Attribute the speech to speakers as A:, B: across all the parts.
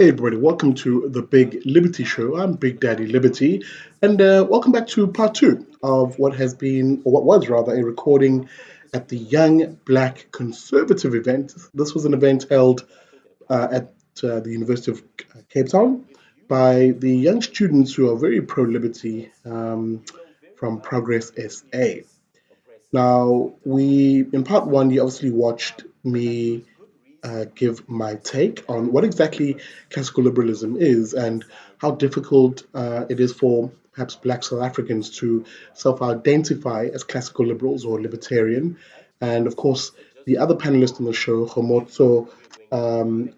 A: Hey everybody, welcome to the Big Liberty Show. I'm Big Daddy Liberty, and welcome back to part two of what has been, or what was rather, a recording at the Young Black Conservative event. This was an event held at the University of Cape Town by the young students who are very pro liberty from Progress SA. Now, in part one, you obviously watched me give my take on what exactly classical liberalism is and how difficult it is for perhaps Black South Africans to self identify as classical liberals or libertarian. And of course, the other panelist on the show, Homotso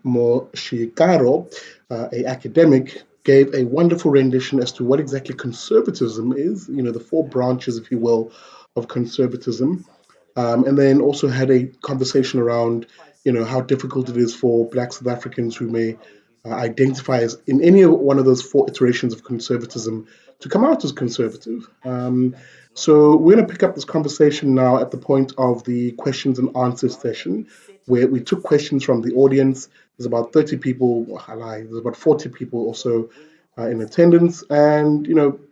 A: Moshikaro, a academic, gave a wonderful rendition as to what exactly conservatism is, the four branches, if you will, of conservatism, and then also had a conversation around, how difficult it is for Black South Africans who may identify as in any one of those four iterations of conservatism to come out as conservative. So we're going to pick up this conversation now at the point of the questions and answers session, where we took questions from the audience. There's about 30 people, well, I lie, there's about 40 people also in attendance, and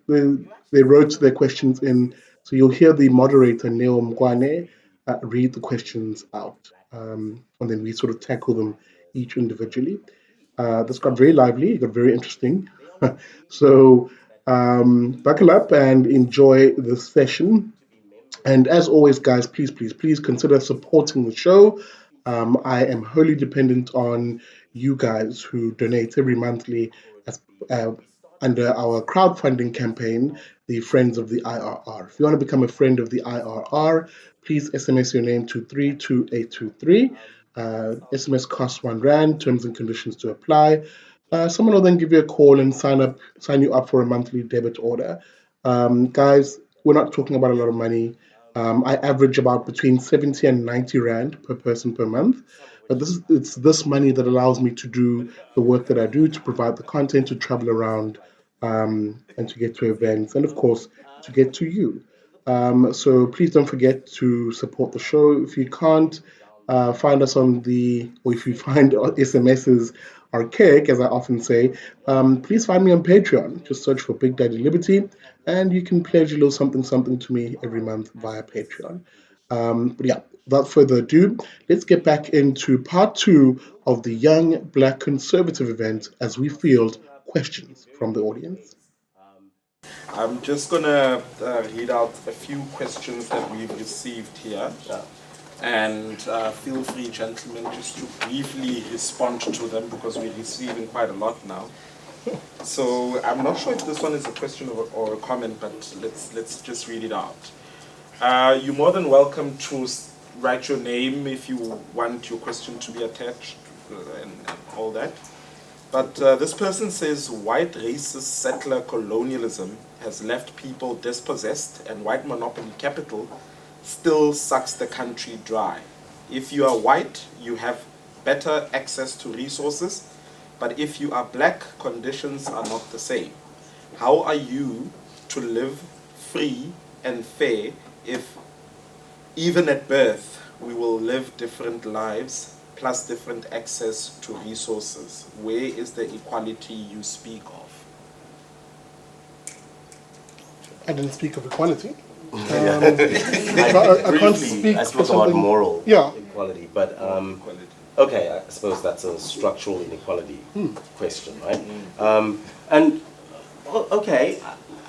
A: they wrote their questions in. So you'll hear the moderator Neo Mkwane read the questions out, and then we sort of tackle them each individually. This got very lively, it got very interesting. So buckle up and enjoy this session. And as always, guys, please, please, please consider supporting the show. I am wholly dependent on you guys who donate every monthly as uh, under our crowdfunding campaign, the Friends of the IRR. If you want to become a friend of the IRR, please SMS your name to 32823. SMS costs R1. Terms and conditions to apply. Someone will then give you a call and sign you up for a monthly debit order. Guys, we're not talking about a lot of money. I average about between 70 and 90 Rand per person per month. But it's this money that allows me to do the work that I do, to provide the content, to travel around, and to get to events, and of course, to get to you. So please don't forget to support the show. If you can't find us or if you find SMSs archaic, as I often say, please find me on Patreon. Just search for Big Daddy Liberty, and you can pledge a little something something to me every month via Patreon. But yeah, without further ado, let's get back into part two of the Young Black Conservative event as we field questions from the audience.
B: I'm just gonna read out a few questions that we've received here. And feel free, gentlemen, just to briefly respond to them because we're receiving quite a lot now. So I'm not sure if this one is a question or a comment, but let's just read it out. You're more than welcome to write your name if you want your question to be attached and all that. But this person says white racist settler colonialism has left people dispossessed, and white monopoly capital still sucks the country dry. If you are white, you have better access to resources, but if you are black, conditions are not the same. How are you to live free and fair if even at birth we will live different lives plus different access to resources? Where is the equality you speak of?
A: I didn't speak of equality.
C: I
A: can't speak
C: I
A: for
C: spoke about
A: something.
C: moral
A: Yeah.
C: equality, but okay, I suppose that's a structural inequality question, right? And okay,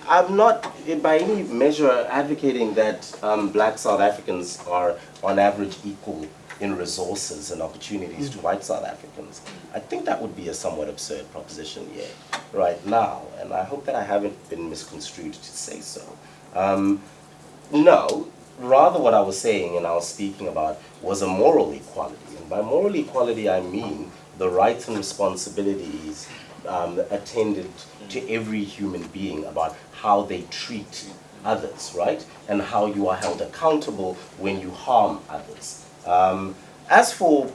C: I'm not by any measure advocating that black South Africans are on average equal in resources and opportunities to white South Africans. I think that would be a somewhat absurd proposition, right now, and I hope that I haven't been misconstrued to say so. No, rather what I was saying and I was speaking about was a moral equality. And by moral equality, I mean the rights and responsibilities attended to every human being about how they treat others, right? And how you are held accountable when you harm others. As for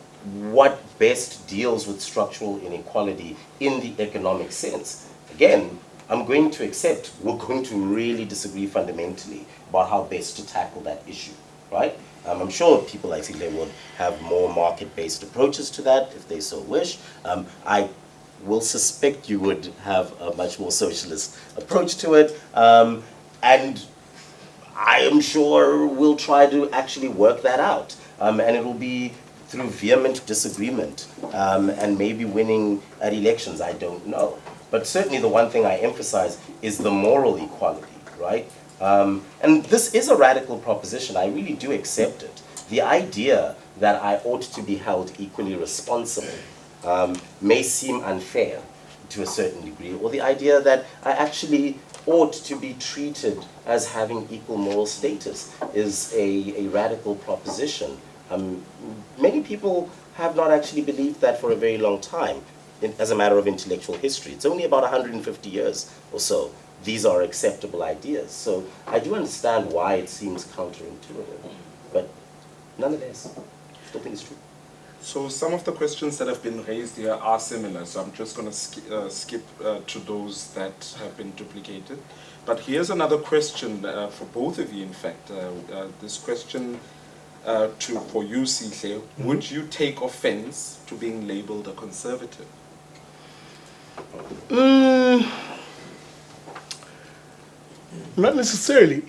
C: what best deals with structural inequality in the economic sense, again, I'm going to accept we're going to really disagree fundamentally about how best to tackle that issue, right? I'm sure people like Sigle would have more market-based approaches to that if they so wish. I will suspect you would have a much more socialist approach to it. And I am sure we'll try to actually work that out. And it will be through vehement disagreement and maybe winning at elections, I don't know. But certainly the one thing I emphasize is the moral equality, right? And this is a radical proposition. I really do accept it. The idea that I ought to be held equally responsible may seem unfair to a certain degree, or the idea that I actually ought to be treated as having equal moral status is a radical proposition. Many people have not actually believed that for a very long time as a matter of intellectual history. It's only about 150 years or so these are acceptable ideas. So I do understand why it seems counterintuitive, but nonetheless, I still think it's true.
B: So some of the questions that have been raised here are similar, so I'm just going to skip to those that have been duplicated. But here's another question for both of you, in fact. This question for you, Sihle. Would you take offense to being labeled a conservative?
A: Not necessarily,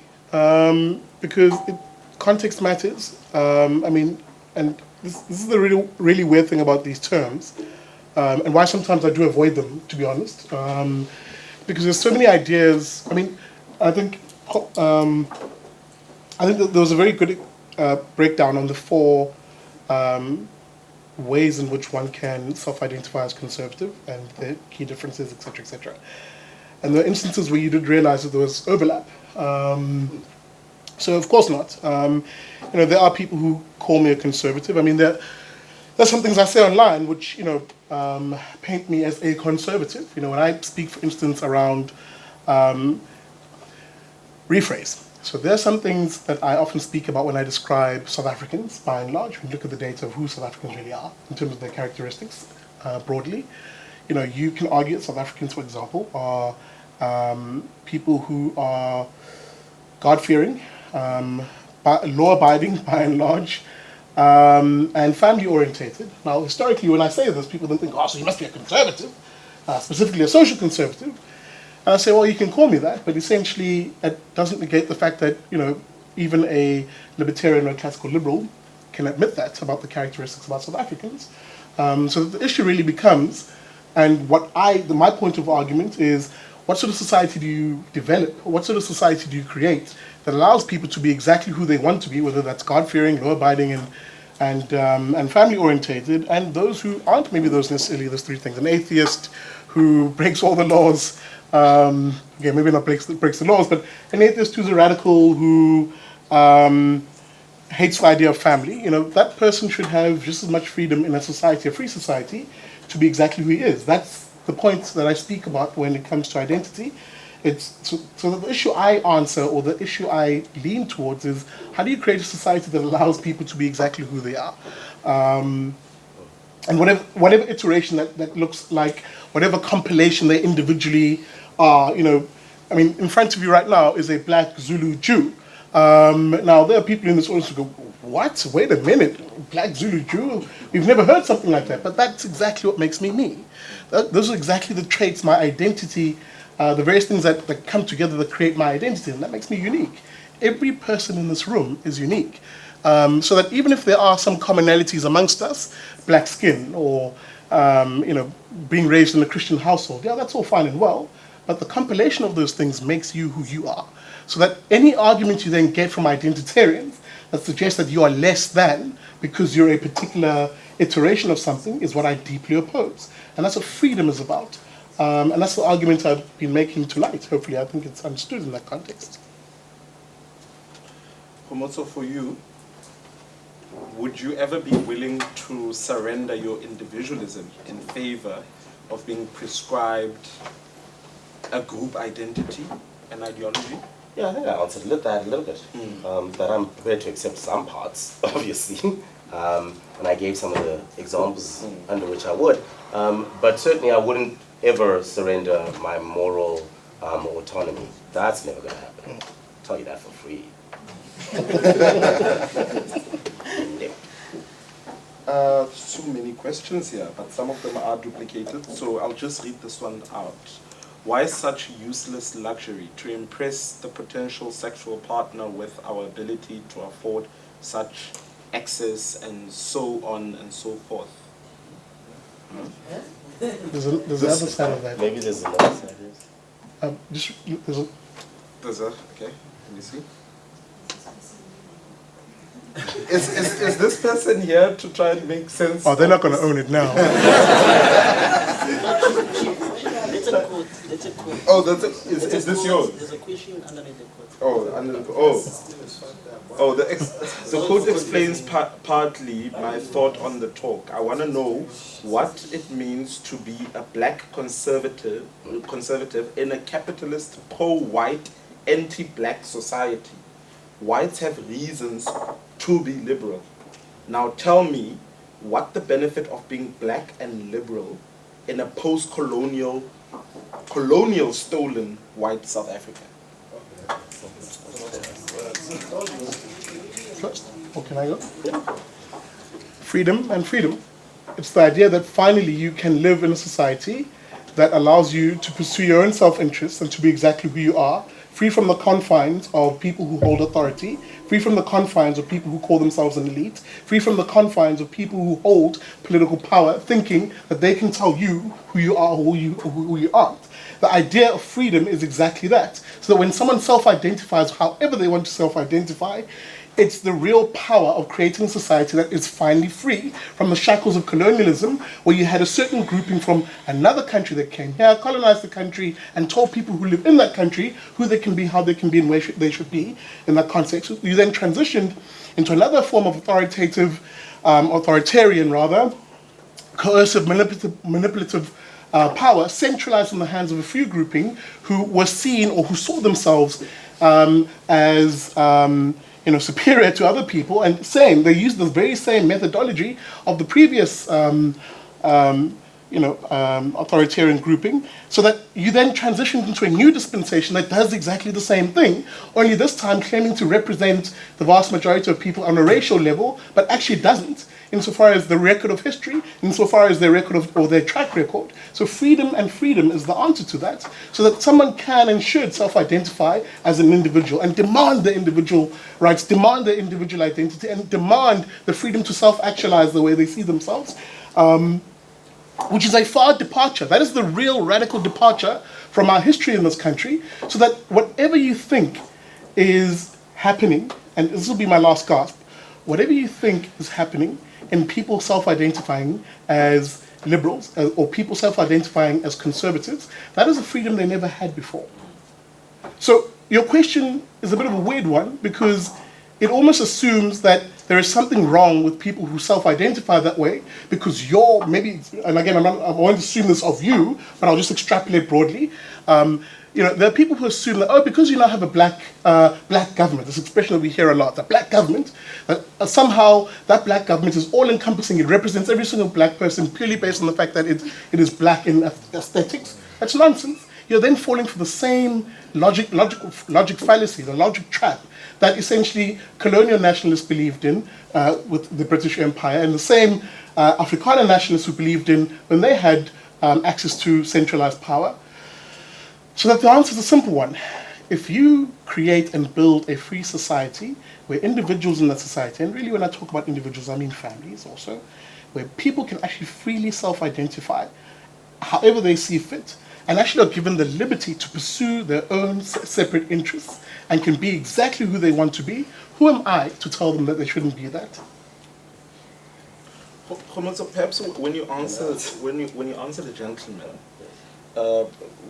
A: because context matters. I mean, and this is the really weird thing about these terms, and why sometimes I do avoid them, to be honest, because there's so many ideas. I mean, I think that there was a very good breakdown on the four ways in which one can self-identify as conservative and the key differences, etc., etc. And there are instances where you did realize that there was overlap. So of course not. There are people who call me a conservative. I mean, there's some things I say online which, paint me as a conservative. When I speak, for instance, around rephrase. So there are some things that I often speak about when I describe South Africans, by and large. When you look at the data of who South Africans really are, in terms of their characteristics, broadly. You can argue that South Africans, for example, are people who are God-fearing, law-abiding, by and large, and family-orientated. Now, historically, when I say this, people then think, oh, so you must be a conservative, specifically a social conservative. And I say, well, you can call me that, but essentially it doesn't negate the fact that, even a libertarian or a classical liberal can admit that about the characteristics about South Africans. So the issue really becomes, and my point of argument is, what sort of society do you develop, or what sort of society do you create that allows people to be exactly who they want to be, whether that's God-fearing, law-abiding, and family-orientated, and those who aren't maybe necessarily those three things. An atheist who breaks all the laws, maybe not breaks the laws, but an atheist who's a radical who hates the idea of family. That person should have just as much freedom in a society, a free society, to be exactly who he is. That's the point that I speak about when it comes to identity. It's so the issue I answer, or the issue I lean towards, is how do you create a society that allows people to be exactly who they are, and whatever iteration that looks like, whatever compilation they individually are. I mean, in front of you right now is a black Zulu Jew. Now there are people in this audience who go, "What? Wait a minute, black Zulu Jew? We've never heard something like that." But that's exactly what makes me me. Those are exactly the traits, my identity, the various things that come together that create my identity, and that makes me unique. Every person in this room is unique. So that even if there are some commonalities amongst us, black skin or being raised in a Christian household, yeah, that's all fine and well, but the compilation of those things makes you who you are. So that any argument you then get from identitarians that suggests that you are less than because you're a particular iteration of something is what I deeply oppose. And that's what freedom is about. And that's the argument I've been making tonight. Hopefully, I think it's understood in that context.
B: Homotso, for you, would you ever be willing to surrender your individualism in favor of being prescribed a group identity, an ideology?
C: Yeah, I think I answered that a little bit. That I'm prepared to accept some parts, obviously. And I gave some of the examples under which I would. But certainly I wouldn't ever surrender my moral autonomy. That's never going to happen. I'll tell you that for free.
B: So many questions here, but some of them are duplicated, so I'll just read this one out. Why such useless luxury to impress the potential sexual partner with our ability to afford such access and so on and so forth?
A: There's another side of that.
C: Maybe there's another side, yes.
B: There's a, okay, let me see. Is this person here to try and make sense?
A: Oh, they're not going to own it now.
D: That's a quote. That's a quote.
B: Oh, is this yours?
D: There's a question underneath the quote.
B: Oh, the quote explains partly my thought on the talk. I want to know what it means to be a black conservative in a capitalist, pro-white, anti-black society. Whites have reasons to be liberal. Now tell me what the benefit of being black and liberal in a post-colonial, stolen white South Africa.
A: First, or can I go? Freedom and freedom. It's the idea that finally you can live in a society that allows you to pursue your own self-interest and to be exactly who you are, free from the confines of people who hold authority, free from the confines of people who call themselves an elite, free from the confines of people who hold political power, thinking that they can tell you who you are or who you aren't. The idea of freedom is exactly that. So that when someone self-identifies however they want to self-identify, it's the real power of creating a society that is finally free from the shackles of colonialism, where you had a certain grouping from another country that came here, colonized the country, and told people who live in that country who they can be, how they can be, and where they should be in that context. You then transitioned into another form of authoritarian, coercive, manipulative power, centralized in the hands of a few grouping who were seen or who saw themselves as superior to other people, and they used the very same methodology of the previous authoritarian grouping, so that you then transitioned into a new dispensation that does exactly the same thing, only this time claiming to represent the vast majority of people on a racial level, but actually doesn't, insofar as the record of history, insofar as their record or their track record. So freedom is the answer to that, so that someone can and should self-identify as an individual and demand their individual rights, demand their individual identity, and demand the freedom to self-actualize the way they see themselves, which is a far departure. That is the real radical departure from our history in this country, so that whatever you think is happening, and this will be my last gasp, whatever you think is happening in people self-identifying as liberals or people self-identifying as conservatives, that is a freedom they never had before. So your question is a bit of a weird one, because it almost assumes that there is something wrong with people who self-identify that way, because you're maybe, and again, I won't assume this of you, but I'll just extrapolate broadly. There are people who assume that, because you now have a black government, this expression that we hear a lot, the black government, that somehow that black government is all-encompassing, it represents every single black person purely based on the fact that it is black in aesthetics. That's nonsense. You're then falling for the same logic fallacy, the logic trap that essentially colonial nationalists believed in with the British Empire, and the same Afrikaner nationalists who believed in when they had access to centralized power. So that the answer is a simple one. If you create and build a free society where individuals in that society, and really when I talk about individuals, I mean families also, where people can actually freely self-identify however they see fit, and actually are given the liberty to pursue their own separate interests and can be exactly who they want to be, who am I to tell them that they shouldn't be that?
B: So perhaps when you answer the gentleman,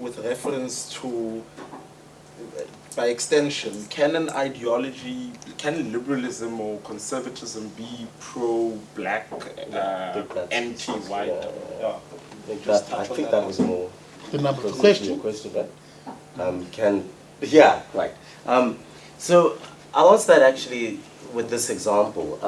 B: with reference to, by extension, can liberalism or conservatism be pro-black, anti-white?
C: I think that was more
A: the number of question,
C: right? Right. So I'll answer that actually with this example.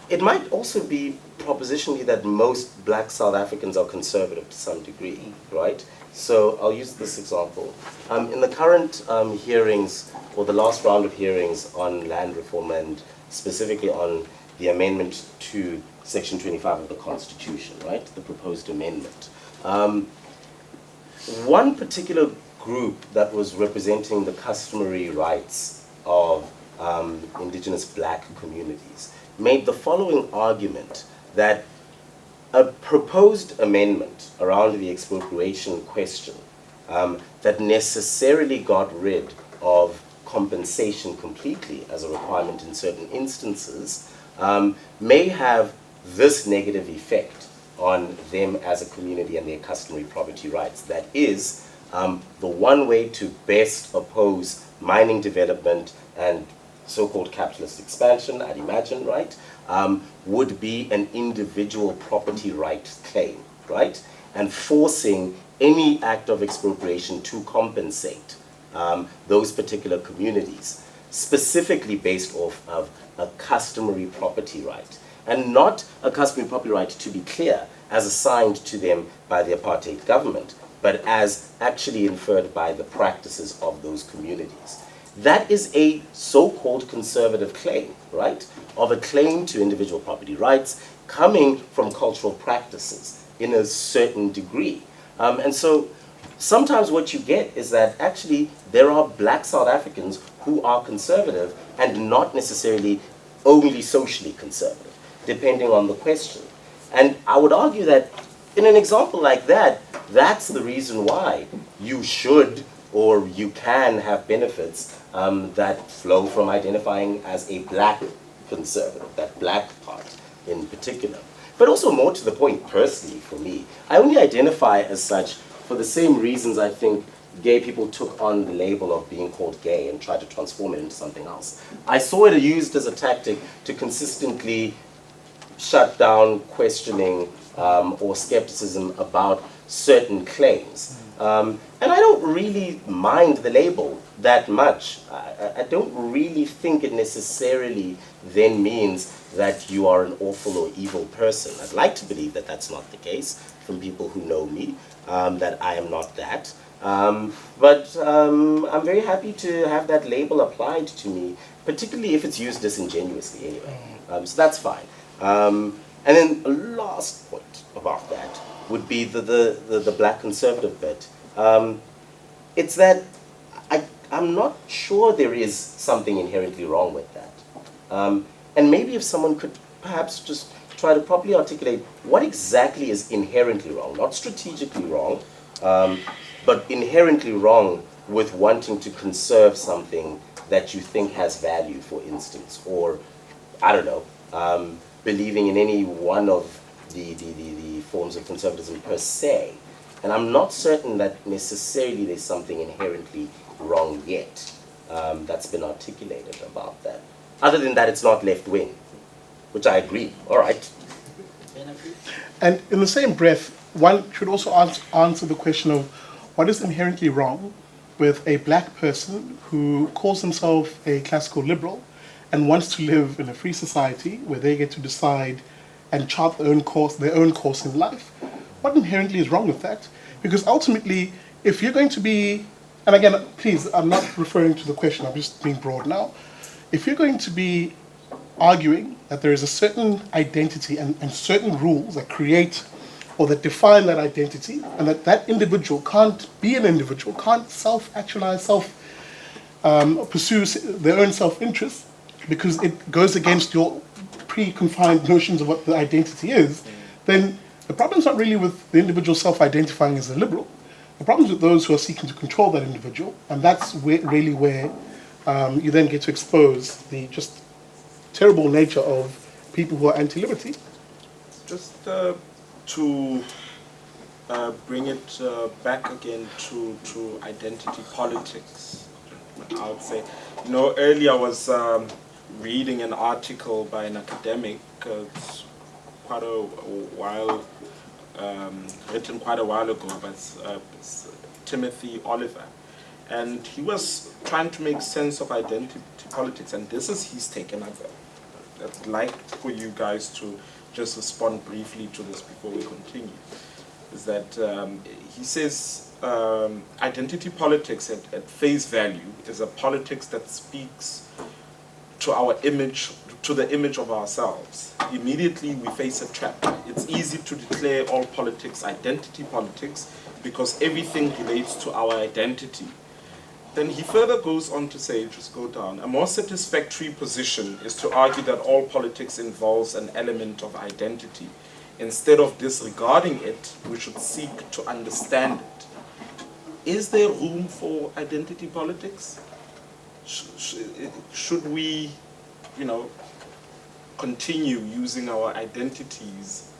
C: It might also be propositionally that most black South Africans are conservative to some degree, right? So I'll use this example. In the current hearings, or the last round of hearings on land reform, and specifically on the amendment to Section 25 of the Constitution, right? The proposed amendment. One particular group that was representing the customary rights of indigenous black communities made the following argument that a proposed amendment around the expropriation question that necessarily got rid of compensation completely as a requirement in certain instances may have this negative effect on them as a community and their customary property rights. That is, the one way to best oppose mining development and so-called capitalist expansion, I'd imagine, right, would be an individual property right claim, right, and forcing any act of expropriation to compensate those particular communities, specifically based off of a customary property right, and not a customary property right, to be clear, as assigned to them by the apartheid government, but as actually inferred by the practices of those communities. That is a so-called conservative claim, right, of a claim to individual property rights coming from cultural practices in a certain degree. And so sometimes what you get is that actually there are black South Africans who are conservative and not necessarily only socially conservative, depending on the question. And I would argue that in an example like that, that's the reason why you should or you can have benefits that flow from identifying as a black conservative, that black part in particular. But also more to the point, personally, for me, I only identify as such for the same reasons I think gay people took on the label of being called gay and tried to transform it into something else. I saw it used as a tactic to consistently shut down questioning or skepticism about certain claims. And I don't really mind the label that much. I don't really think it necessarily then means that you are an awful or evil person. I'd like to believe that that's not the case from people who know me, that I am not that. But I'm very happy to have that label applied to me, particularly if it's used disingenuously anyway. So that's fine. And then a last point about that would be the black conservative bit. It's that I'm not sure there is something inherently wrong with that. And maybe if someone could perhaps just try to properly articulate what exactly is inherently wrong, not strategically wrong, but inherently wrong with wanting to conserve something that you think has value, for instance, or, I don't know, believing in any one of the forms of conservatism per se. And I'm not certain that necessarily there's something inherently wrong yet that's been articulated about that. Other than that, it's not left-wing, which I agree. All right.
A: And in the same breath, one should also answer the question of what is inherently wrong with a black person who calls himself a classical liberal and wants to live in a free society where they get to decide and chart their own course in life. What inherently is wrong with that? Because ultimately, if you're going to be, and again, please, I'm not referring to the question, I'm just being broad now. If you're going to be arguing that there is a certain identity and certain rules that create or that define that identity, and that individual can't be an individual, can't self-actualize, pursue their own self-interest, because it goes against your pre-confined notions of what the identity is, then the problem's not really with the individual self-identifying as a liberal. The problem's with those who are seeking to control that individual, and that's really where you then get to expose the just terrible nature of people who are anti-liberty.
B: Just to bring it back again to identity politics, I would say, earlier I was reading an article by an academic, it's quite a while, written quite a while ago, but it's Timothy Oliver. And he was trying to make sense of identity politics, and this is his take, and I'd like for you guys to just respond briefly to this before we continue. Is that he says identity politics at face value is a politics that speaks to our image to the image of ourselves, immediately we face a trap. It's easy to declare all politics identity politics because everything relates to our identity. Then he further goes on to say, just go down, a more satisfactory position is to argue that all politics involves an element of identity. Instead of disregarding it, we should seek to understand it. Is there room for identity politics? Should we, continue using our identities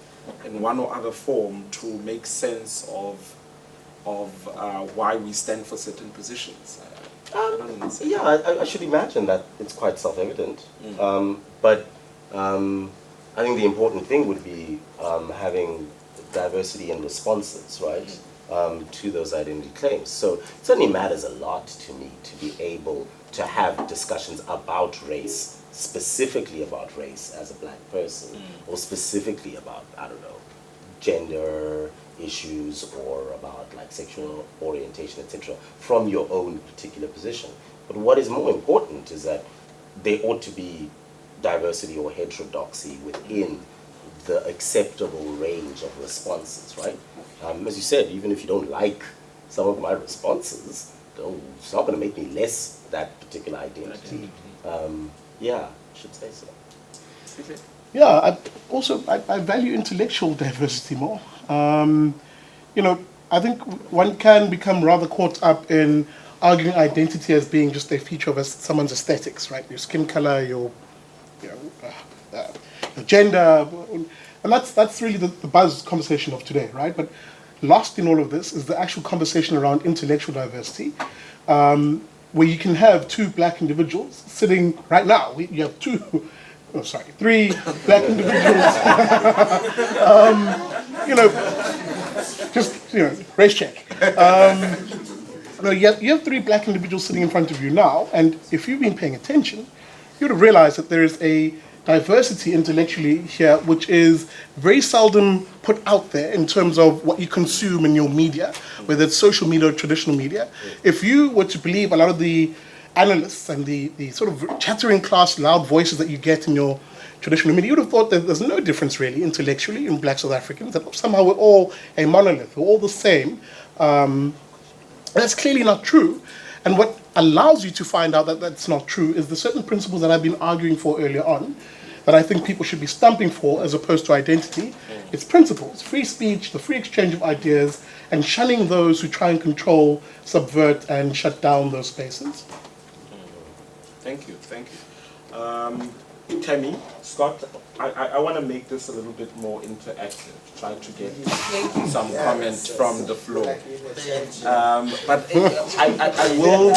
B: in one or other form to make sense of why we stand for certain positions?
C: I should imagine that it's quite self-evident. But I think the important thing would be having diversity in responses, right, to those identity claims. So it certainly matters a lot to me to be able to have discussions about race, specifically about race as a black person, or specifically about, I don't know, gender issues or about like sexual orientation, etc., from your own particular position. But what is more important is that there ought to be diversity or heterodoxy within the acceptable range of responses, right? As you said, even if you don't like some of my responses, it's not going to make me less that particular identity. I should say so.
A: Yeah, I value intellectual diversity more. I think one can become rather caught up in arguing identity as being just a feature of someone's aesthetics, right? Your skin color, your gender, and that's really the buzz conversation of today, right? But lost in all of this is the actual conversation around intellectual diversity, where you can have two black individuals sitting right now. You have three black individuals. Race check. You have three black individuals sitting in front of you now, and if you've been paying attention, you would have realized that there is a diversity intellectually here, which is very seldom put out there in terms of what you consume in your media, whether it's social media or traditional media. If you were to believe a lot of the analysts and the sort of chattering class, loud voices that you get in your traditional media, you would have thought that there's no difference really intellectually in black South Africans, that somehow we're all a monolith, we're all the same. That's clearly not true. And what allows you to find out that that's not true is the certain principles that I've been arguing for earlier on, that I think people should be stamping for as opposed to identity. It's principles, free speech, the free exchange of ideas, and shunning those who try and control, subvert, and shut down those spaces.
B: Thank you. Tammy, Scott, I want to make this a little bit more interactive, try to get some comments from the floor. But I will...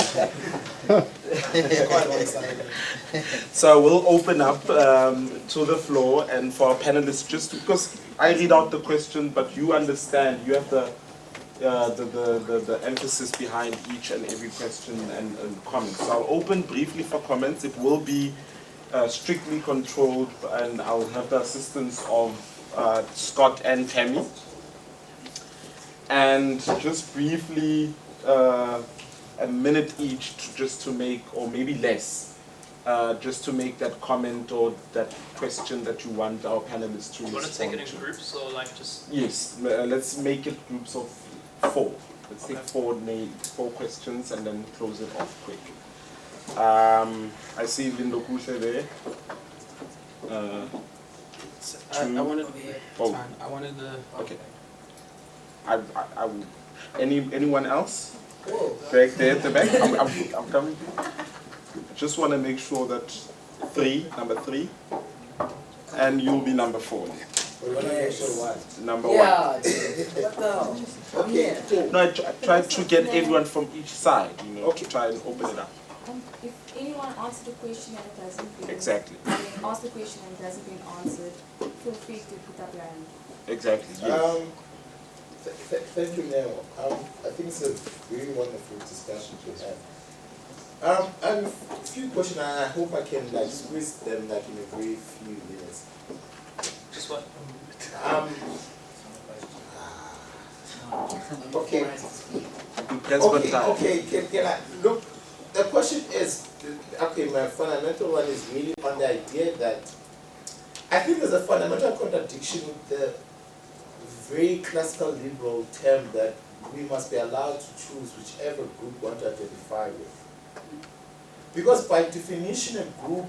B: So we'll open up to the floor and for our panelists, just because I read out the question, but you understand, you have the emphasis behind each and every question and comment. So I'll open briefly for comments. It will be strictly controlled, and I'll have the assistance of Scott and Tammy. And just briefly, a minute each to make, or maybe less, just to make that comment or that question that you want our panelists to respond to.
E: You want to take it in groups or like just...
B: Yes, let's make it groups of 4. Let's take 4 questions and then close it off quick. I see Lindo Kushe there.
D: I wanted I wanted the...
B: Okay. I will. Anyone else? Back there at the back. I'm coming. Just want to make sure that number 3, and you'll be number 4. Number 1.
D: What the hell? Okay.
B: No, I tried to get everyone from each side, to try and open it up.
F: If anyone asks the question and it hasn't been ask the question and it hasn't been answered, feel free to put up your hand.
B: Exactly. Yes.
G: Thank you, Nemo. I think it's a really wonderful discussion to have. I have a few questions, and I hope I can squeeze them in a very few minutes.
E: Just what?
G: Okay.
B: Okay.
G: Can I look? The question is, okay, my fundamental one is really on the idea that I think there's a fundamental contradiction with the very classical liberal term that we must be allowed to choose whichever group we want to identify with. Because by definition, a group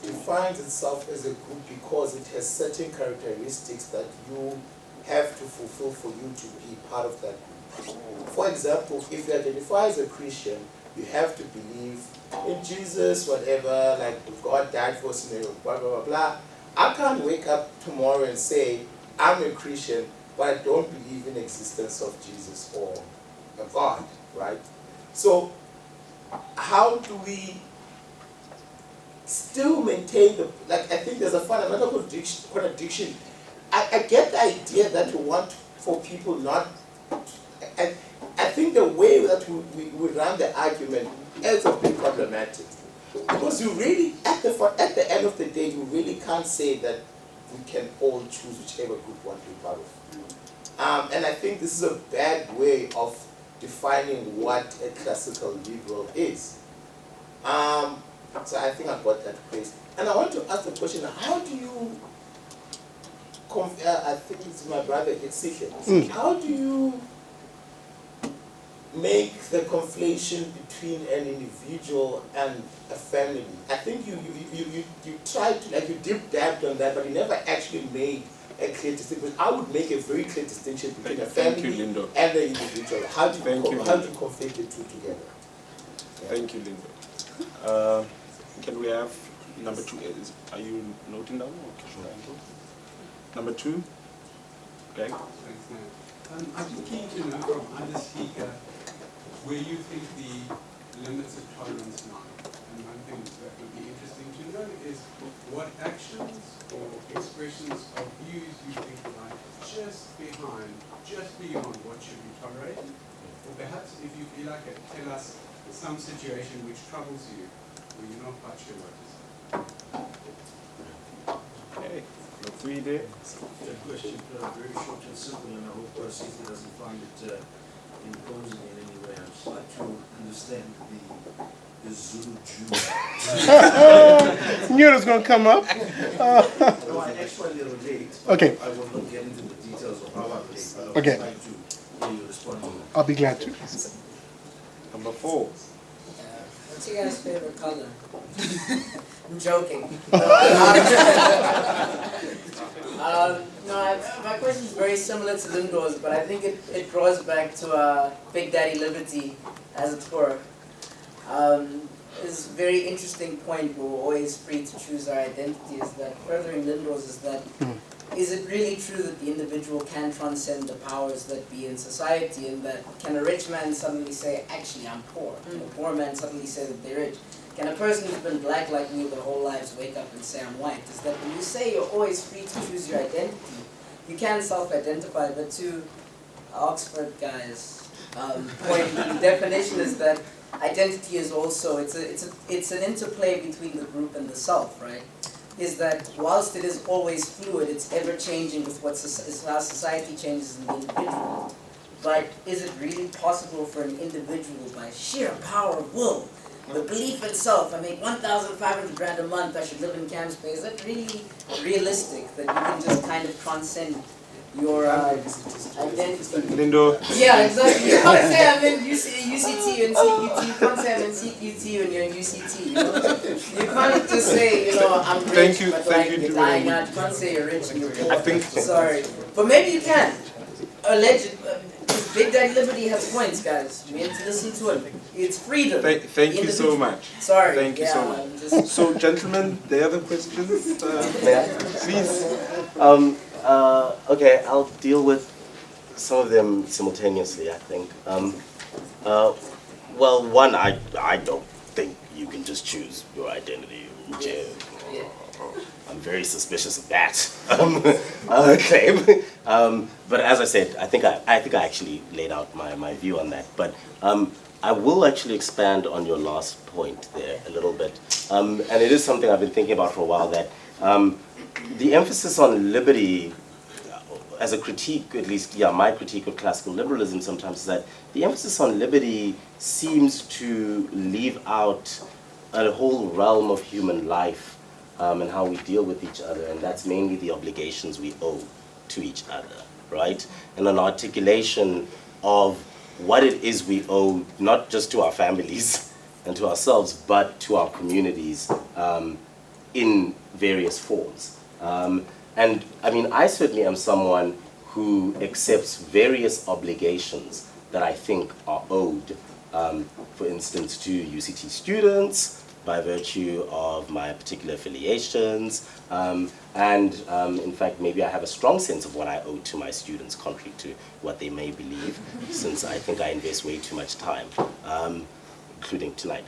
G: defines itself as a group because it has certain characteristics that you have to fulfill for you to be part of that group. For example, if you identify as a Christian, you have to believe in Jesus, whatever, like God died for us, blah, blah, blah, blah. I can't wake up tomorrow and say, I'm a Christian, but I don't believe in the existence of Jesus or a God, right? So, how do we still maintain the, like, I think there's a fundamental contradiction. I get the idea that we want for people not, I think the way that we run the argument is a bit problematic. Because you really, at the end of the day, you really can't say that we can all choose whichever group we want to be part of. And I think this is a bad way of defining what a classical liberal is. So I think I got that place. And I want to ask the question, how do you, I think it's my brother, how do you make the conflation between an individual and a family? I think you tried to, like, you dip-dabbed on that, but you never actually made a clear distinction. I would make a very clear distinction between a family and the individual. How do you conflate the two together?
B: Yeah. Thank you, Lindo. Can we have number two? Are you noting down? Okay. Number two? Okay.
H: Thanks, man. I'd be keen to know from either speaker where you think the limits of tolerance lie. And one thing that would be interesting to know is what actions or expressions of views you think lie just beyond what should be tolerated. Or perhaps if you feel like it, tell us some situation which troubles you, where you're not quite sure what to say.
B: Okay, the three there.
I: The question very short and simple, and I hope City doesn't find it imposing in any way. I'd just like to understand the Zulu Jew.
A: Knew it was going to come up.
I: No, I actually relate.
A: Okay.
I: I will not get into the details of how I relate, but I would
A: Okay.
I: like to hear you respond to that.
A: I'll be glad to.
B: Number four.
D: What's your guys' favorite color? I'm joking. My question is very similar to Lindo's, but I think it draws back to Big Daddy Liberty, as it were. This very interesting point, we're always free to choose our identity, is that furthering Lindo's is that is it really true that the individual can transcend the powers that be in society, and that can a rich man suddenly say, actually I'm poor? Can a poor man suddenly say that they're rich? Can a person who's been black like me their whole lives wake up and say I'm white? Is that when you say you're always free to choose your identity, you can self-identify, but to Oxford guys' point, the definition is that identity is also, it's an interplay between the group and the self, right? Is that whilst it is always fluid, it's ever-changing with how society changes in the individual. But is it really possible for an individual, by sheer power of will, the belief in self, I make 1,500 grand a month, I should live in Camp Space, is that really realistic, that you can just kind of transcend your identity?
B: Lindo.
D: Yeah, exactly. You can't say I'm in UCT and CQT. You can't say I'm in CQT when you're in UCT. You know? You can't just say, I'm rich, but like you're dying out. You can't say you're rich and you're poor.
B: I think.
D: Sorry, but maybe you can. Alleged. Big Daddy Liberty has points, guys. You need to listen to it. It's freedom.
B: Thank you so much.
D: Sorry.
B: Thank you so much. So, gentlemen, the other questions, please.
C: Okay, I'll deal with some of them simultaneously, I think. Well, one, I don't think you can just choose your identity. I'm very suspicious of that claim. But as I said, I think I actually laid out my view on that. But I will actually expand on your last point there a little bit. And it is something I've been thinking about for a while, that the emphasis on liberty, as a critique, at least, my critique of classical liberalism sometimes, is that the emphasis on liberty seems to leave out a whole realm of human life and how we deal with each other, and that's mainly the obligations we owe to each other, right? And an articulation of what it is we owe, not just to our families and to ourselves, but to our communities in various forms. And I mean, I certainly am someone who accepts various obligations that I think are owed, for instance, to UCT students by virtue of my particular affiliations, in fact, maybe I have a strong sense of what I owe to my students, contrary to what they may believe, since I think I invest way too much time, including tonight.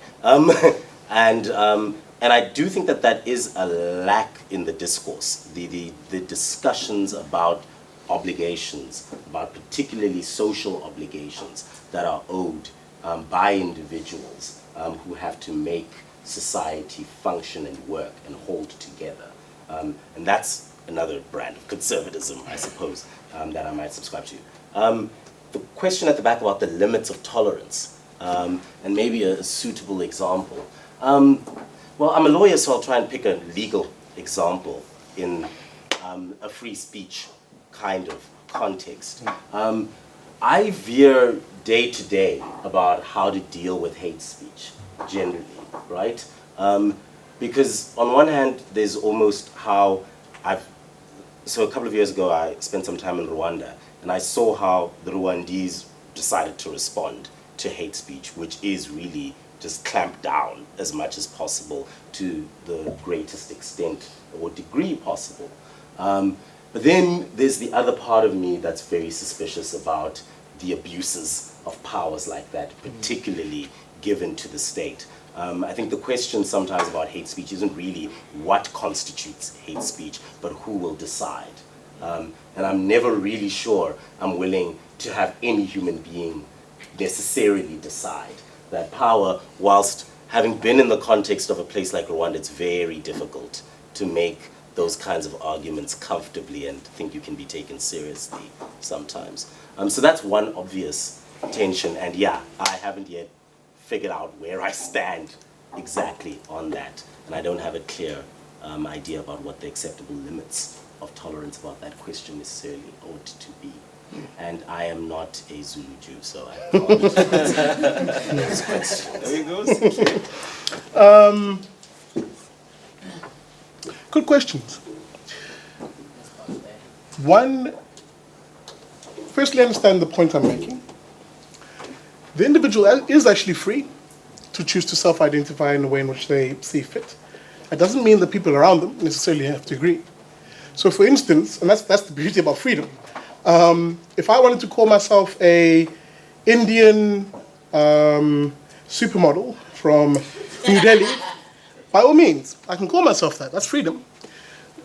C: And I do think that that is a lack in the discourse, the discussions about obligations, about particularly social obligations that are owed by individuals who have to make society function and work and hold together. And that's another brand of conservatism, I suppose, that I might subscribe to. The question at the back about the limits of tolerance, and maybe a suitable example. Well, I'm a lawyer, so I'll try and pick a legal example in a free speech kind of context. I veer day to day about how to deal with hate speech, generally, right? Because on one hand, there's almost how so a couple of years ago, I spent some time in Rwanda, and I saw how the Rwandese decided to respond to hate speech, which is really just clamp down as much as possible to the greatest extent or degree possible. But then there's the other part of me that's very suspicious about the abuses of powers like that, particularly given to the state. I think the question sometimes about hate speech isn't really what constitutes hate speech, but who will decide. And I'm never really sure I'm willing to have any human being necessarily decide. That power, whilst having been in the context of a place like Rwanda, it's very difficult to make those kinds of arguments comfortably and think you can be taken seriously sometimes. So that's one obvious tension, and yeah, I haven't yet figured out where I stand exactly on that, and I don't have a clear idea about what the acceptable limits of tolerance about that question necessarily ought to be. And I am not a Zulu Jew, so I apologize for those questions.
B: There you go.
A: Good questions. One, firstly, understand the point I'm making. The individual is actually free to choose to self-identify in the way in which they see fit. It doesn't mean that people around them necessarily have to agree. So for instance, and that's the beauty about freedom, if I wanted to call myself a Indian supermodel from New Delhi, by all means, I can call myself that. That's freedom.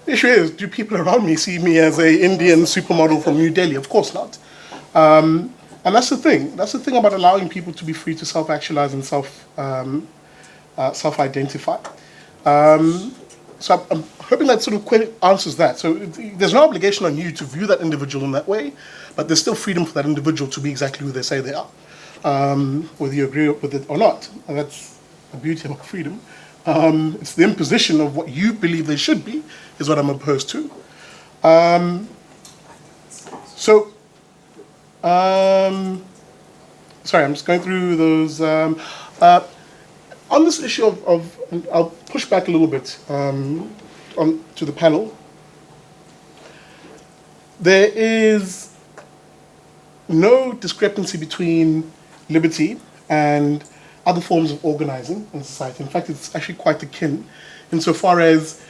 A: The issue is, do people around me see me as an Indian supermodel from New Delhi? Of course not. And that's the thing. That's the thing about allowing people to be free to self-actualize and self-identify. So I'm hoping that sort of answers that. So there's no obligation on you to view that individual in that way, but there's still freedom for that individual to be exactly who they say they are, whether you agree with it or not. And that's the beauty of freedom. It's the imposition of what you believe they should be is what I'm opposed to. Sorry, I'm just going through those. On this issue of I'll push back a little bit to the panel. There is no discrepancy between liberty and other forms of organizing in society. In fact, it's actually quite akin, insofar as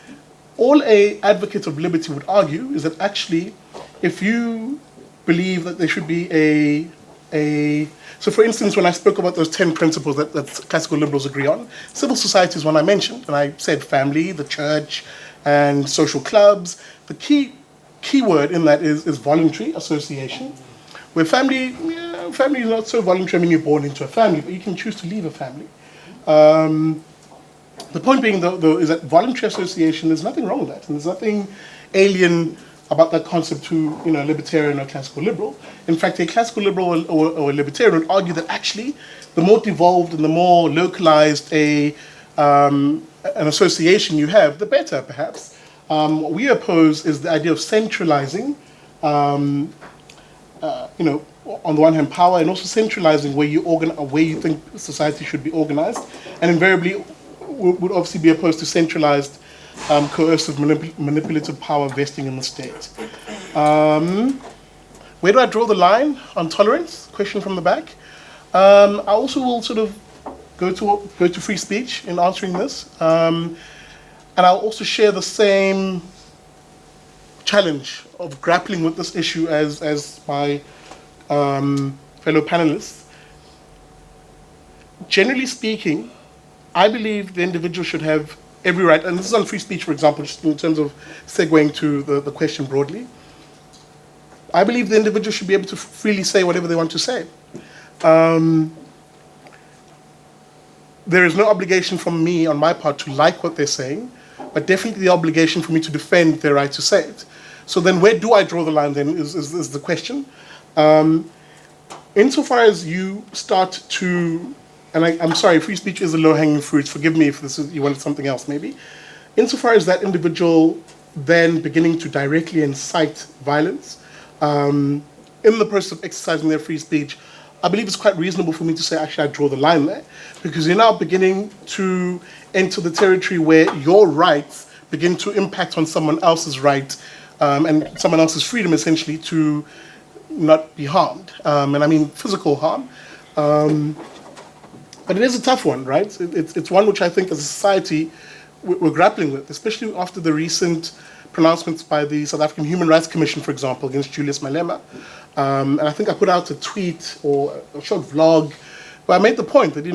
A: all an advocate of liberty would argue is that actually, if you believe that there should be so for instance, when I spoke about those 10 principles that classical liberals agree on, civil society is one I mentioned, and I said family, the church, and social clubs. The key word in that is voluntary association, where family is not so voluntary. I mean, you're born into a family, but you can choose to leave a family. The point being, though, is that voluntary association, there's nothing wrong with that, and there's nothing alien about that concept to a libertarian or classical liberal. In fact, a classical liberal or a libertarian would argue that actually the more devolved and the more localized a an association you have, the better, perhaps. What we oppose is the idea of centralizing, on the one hand, power, and also centralizing where you think society should be organized, and invariably would obviously be opposed to centralized, coercive, manipulative power vesting in the state. Where do I draw the line on tolerance? Question from the back. I also will sort of go to free speech in answering this, and I'll also share the same challenge of grappling with this issue as my fellow panelists. Generally speaking, I believe the individual should have every right, and this is on free speech, for example, just in terms of segueing to the question broadly. I believe the individual should be able to freely say whatever they want to say. There is no obligation from me on my part to like what they're saying, but definitely the obligation for me to defend their right to say it. So then where do I draw the line then is the question. Insofar as you start to, and I'm sorry, free speech is a low-hanging fruit, forgive me if you wanted something else maybe. Insofar as that individual then beginning to directly incite violence, in the process of exercising their free speech, I believe it's quite reasonable for me to say, actually, I draw the line there, because you're now beginning to enter the territory where your rights begin to impact on someone else's right, and someone else's freedom, essentially, to not be harmed. And I mean physical harm. But it is a tough one, right? It's one which I think as a society we're grappling with, especially after the recent pronouncements by the South African Human Rights Commission, for example, against Julius Malema. And I think I put out a tweet or a short vlog where I made the point that,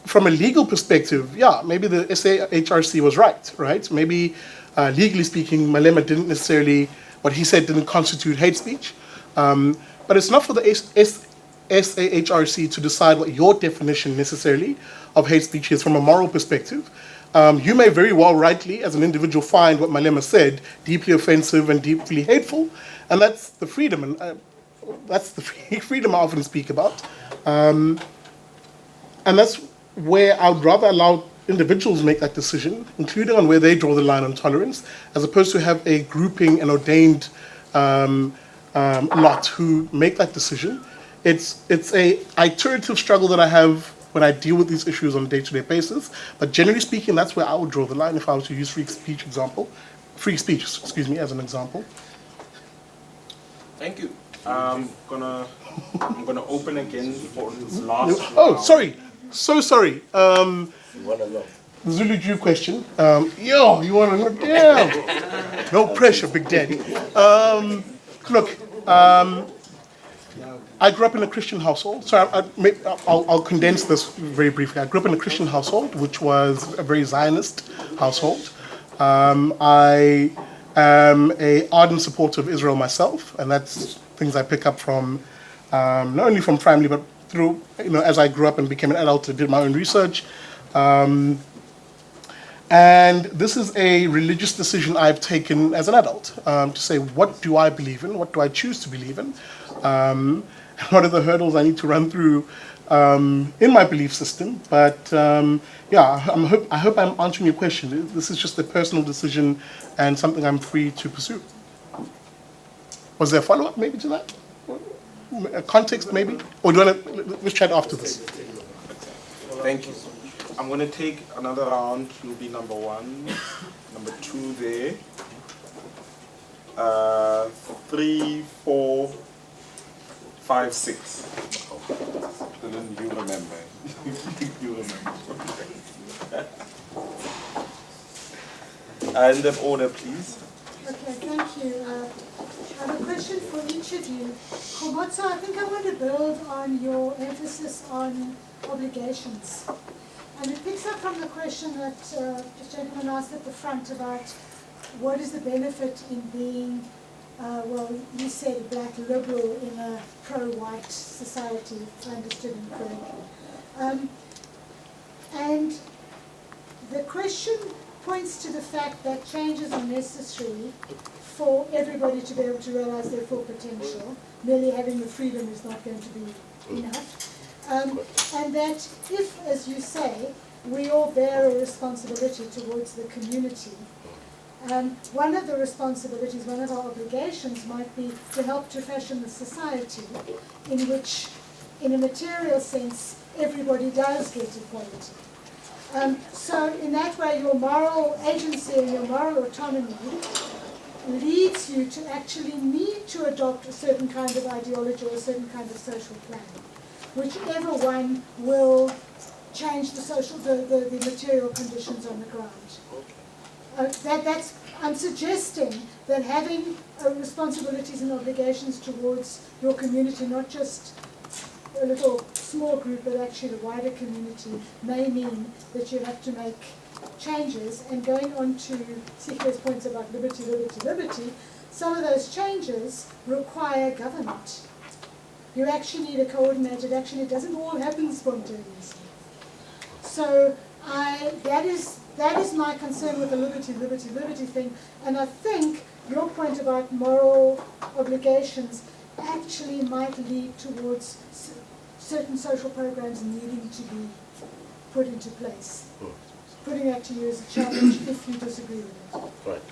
A: from a legal perspective, yeah, maybe the SAHRC was right? Maybe, legally speaking, Malema didn't necessarily, what he said didn't constitute hate speech. But it's not for the SAHRC to decide what your definition necessarily of hate speech is from a moral perspective. You may very well rightly, as an individual, find what Malema said deeply offensive and deeply hateful, and that's the freedom, and that's the freedom I often speak about. And that's where I would rather allow individuals make that decision, including on where they draw the line on tolerance, as opposed to have a grouping and ordained lot who make that decision. It's a iterative struggle that I have when I deal with these issues on a day-to-day basis. But generally speaking, that's where I would draw the line if I was to use free speech, as an example.
B: Thank you. I'm gonna open again for this last round.
A: Oh, sorry. So sorry.
C: You want to know?
A: The Zulu Jew question. You want to know? Yeah. No pressure, Big Daddy. Look, I grew up in a Christian household. So I'll condense this very briefly. I grew up in a Christian household, which was a very Zionist household. I am an ardent supporter of Israel myself, and that's things I pick up from, not only from family, but through, as I grew up and became an adult, I did my own research. And this is a religious decision I've taken as an adult, to say, what do I believe in? What do I choose to believe in? What are the hurdles I need to run through in my belief system? But I hope I'm answering your question. This is just a personal decision and something I'm free to pursue. Was there a follow-up maybe to that? A context maybe? Or do you want to, let's chat after this.
B: Thank you. I'm going to take another round. You'll be number 1, number 2 there. 3, 4, 5, 6. Then you remember. You remember. In that order, please.
J: Okay, thank you. I have a question for each of you. Komotso, I think I want to build on your emphasis on obligations. And it picks up from the question that the gentleman asked at the front about what is the benefit in being, you said a black liberal in a pro-white society, if I understood him correctly. And the question points to the fact that changes are necessary for everybody to be able to realize their full potential. Merely having the freedom is not going to be enough. And that if, as you say, we all bear a responsibility towards the community. One of the responsibilities, one of our obligations might be to help to fashion a society in which, in a material sense, everybody does get equality. So in that way, your moral agency and your moral autonomy leads you to actually need to adopt a certain kind of ideology or a certain kind of social plan, whichever one will change the material conditions on the ground. I'm suggesting that having responsibilities and obligations towards your community, not just a little small group, but actually the wider community, may mean that you have to make changes. And going on to Sikhe's points about liberty, liberty, liberty, some of those changes require government. You actually need a coordinated action. It doesn't all happen spontaneously. So that is my concern with the liberty, liberty, liberty thing. And I think your point about moral obligations actually might lead towards certain social programs needing to be put into place. Putting that to you as a challenge if you disagree with it.
C: Right.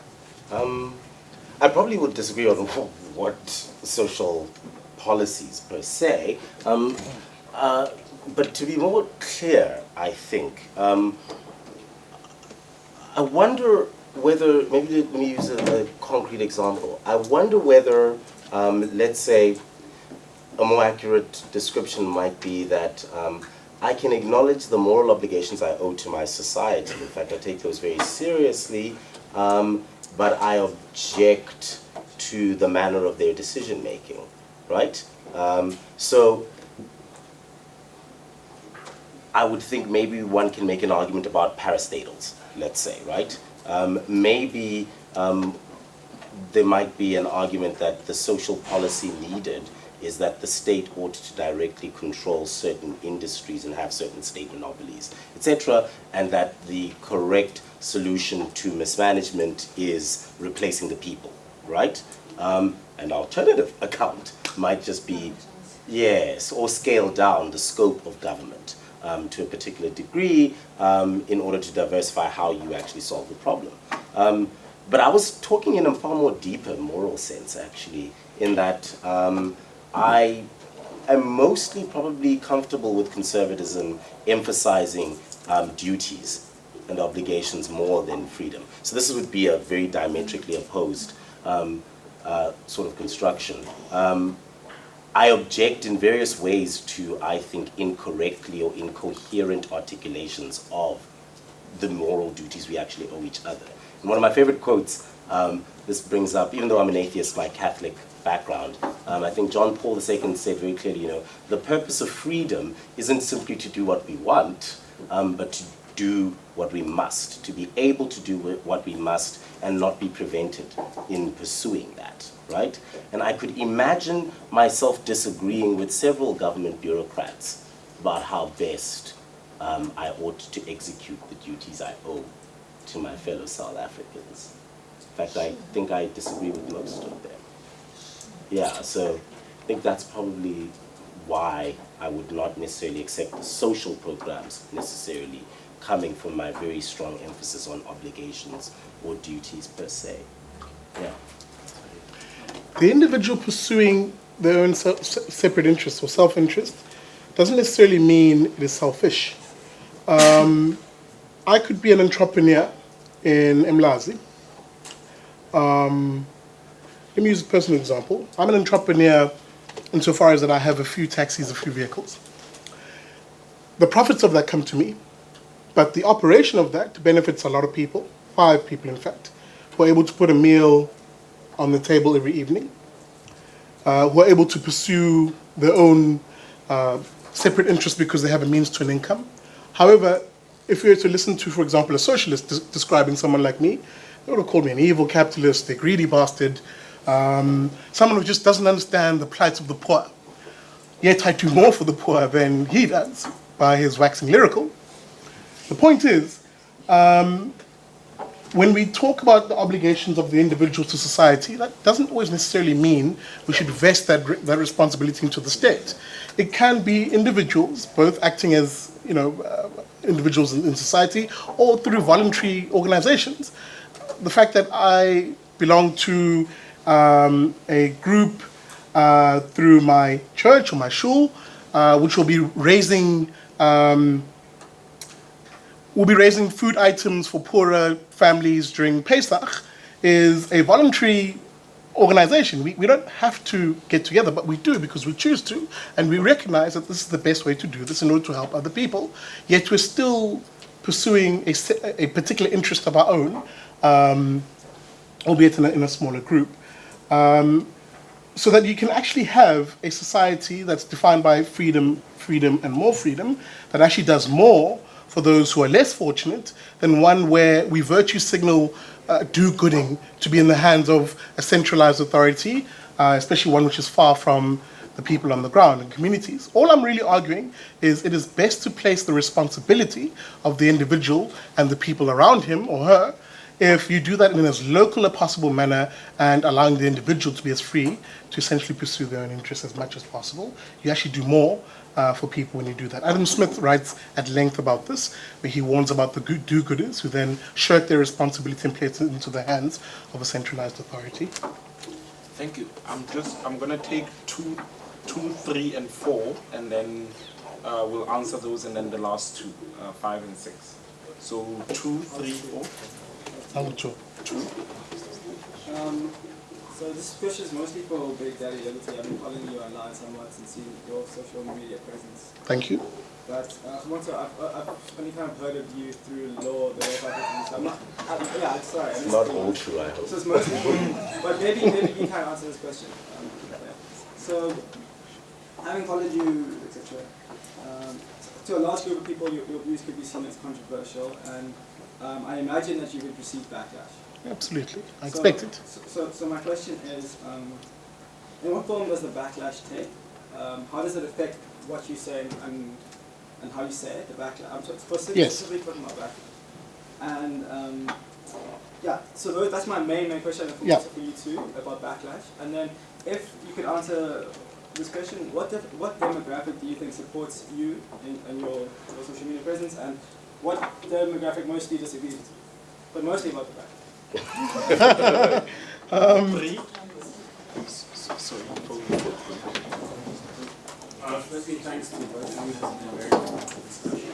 C: I probably would disagree on what social policies per se, but to be more clear, I think, I wonder whether, maybe let me use a concrete example. I wonder whether, let's say, a more accurate description might be that I can acknowledge the moral obligations I owe to my society. In fact, I take those very seriously, but I object to the manner of their decision making, right? So I would think maybe one can make an argument about parastatals, let's say, right? Maybe there might be an argument that the social policy needed is that the state ought to directly control certain industries and have certain state monopolies, etc., and that the correct solution to mismanagement is replacing the people, right? An alternative account might just be, yes, or scale down the scope of government to a particular degree in order to diversify how you actually solve the problem. But I was talking in a far more deeper moral sense, actually, in that I am mostly probably comfortable with conservatism emphasizing duties and obligations more than freedom. So this would be a very diametrically opposed sort of construction. I object in various ways to, I think, incorrectly or incoherent articulations of the moral duties we actually owe each other. And one of my favorite quotes, this brings up, even though I'm an atheist, my Catholic background, I think John Paul II said very clearly, the purpose of freedom isn't simply to do what we want, but to do what we must, to be able to do what we must and not be prevented in pursuing that, right? And I could imagine myself disagreeing with several government bureaucrats about how best I ought to execute the duties I owe to my fellow South Africans. In fact, I think I disagree with most of them. Yeah, so I think that's probably why I would not necessarily accept the social programs necessarily coming from my very strong emphasis on obligations or duties per se. Yeah.
A: The individual pursuing their own separate interests or self-interest doesn't necessarily mean it is selfish. I could be an entrepreneur in Mlazi. Let me use a personal example. I'm an entrepreneur insofar as that I have a few taxis, a few vehicles. The profits of that come to me, but the operation of that benefits a lot of people, 5 people in fact, who are able to put a meal on the table every evening, who are able to pursue their own separate interests because they have a means to an income. However, if you were to listen to, for example, a socialist describing someone like me, they would have called me an evil capitalist, a greedy bastard, someone who just doesn't understand the plight of the poor. Yet I do more for the poor than he does by his waxing lyrical. The point is, when we talk about the obligations of the individual to society, that doesn't always necessarily mean we should vest that responsibility into the state. It can be individuals, both acting as individuals in society or through voluntary organizations. The fact that I belong to a group through my church or my shul, which will be raising food items for poorer families during Pesach, is a voluntary organization. We don't have to get together, but we do because we choose to, and we recognize that this is the best way to do this in order to help other people, yet we're still pursuing a particular interest of our own, albeit in a smaller group, so that you can actually have a society that's defined by freedom, and more freedom, that actually does more for those who are less fortunate than one where we virtue signal do-gooding to be in the hands of a centralized authority, especially one which is far from the people on the ground and communities. All I'm really arguing is it is best to place the responsibility of the individual and the people around him or her if you do that in as local a possible manner and allowing the individual to be as free to essentially pursue their own interests as much as possible. You actually do more for people when you do that. Adam Smith writes at length about this, where he warns about the do-gooders who then shirk their responsibility and place it into the hands of a centralized authority.
B: Thank you. I'm gonna take two, 3, and 4, and then we'll answer those, and then the last two, 5 and 6. So 2, 3, 4.
A: Two.
K: So this question is mostly for Big Daddy Liberty. I've been following you online somewhat and seeing your social media presence.
A: Thank you.
K: But I've only kind of heard of you through law, the law practice. So I'm not, yeah, I'm sorry.
C: It's not all true, I hope.
K: So it's mostly, but maybe you can answer this question. Yeah. So, having followed you, etc., to a large group of people, your views could be seen as controversial, and I imagine that you would receive backlash.
A: Absolutely, I expect it.
K: So my question is, in what form does the backlash take? How does it affect what you say and how you say it, the backlash? I'm specifically talking about backlash. And yeah, so that's my main question for you too, about backlash. And then if you could answer this question, what demographic do you think supports you in your social media presence, and what demographic mostly disagrees with you? But mostly about the backlash.
L: Firstly, thanks to both of you. This has been a very productive discussion.